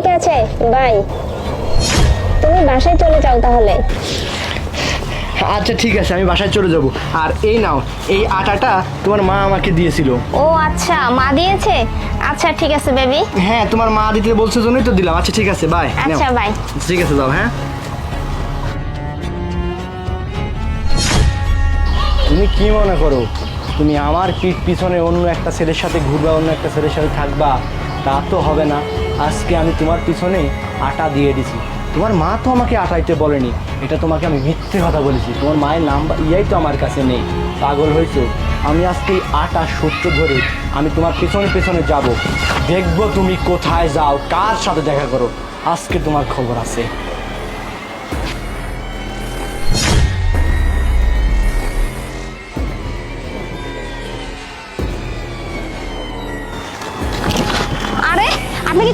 ঠিক আছে বাই, তুমি বাসায় চলে যাও তাহলে। আচ্ছা ঠিক আছে, আমি বাসায় চলে যাব। আর এই নাও, এই আটাটা তোমার মা আমাকে দিয়েছিল। ও আচ্ছা, মা দিয়েছে। আচ্ছা ঠিক আছে বেবি। হ্যাঁ, তোমার মা দিতে বলছে জন্যই তো দিলাম। আচ্ছা ঠিক আছে, বাই। আচ্ছা বাই। ঠিক আছে, যাও। হ্যাঁ, তুমি কি মনে করো তুমি আমার পিছনে অন্য একটা ছেলের সাথে ঘুরবা, অন্য একটা ছেলের সাথে থাকবা? তা তো হবে না। আজকে আমি তোমার পিছনে আটা দিয়ে দিছি। তোমার মা তো আমাকে আটাইতে বলেনি, এটা তোমাকে আমি মিথ্যে কথা বলেছি। তোমার মায়ের নাম্বার ইয়াই তো আমার কাছে নেই। পাগল হয়েছো? আমি আজকে আটা সূত্র ধরে আমি তোমার পেছনে পেছনে যাব, দেখবো তুমি কোথায় যাও, কার সাথে দেখা করো। আজকে তোমার খবর আছে।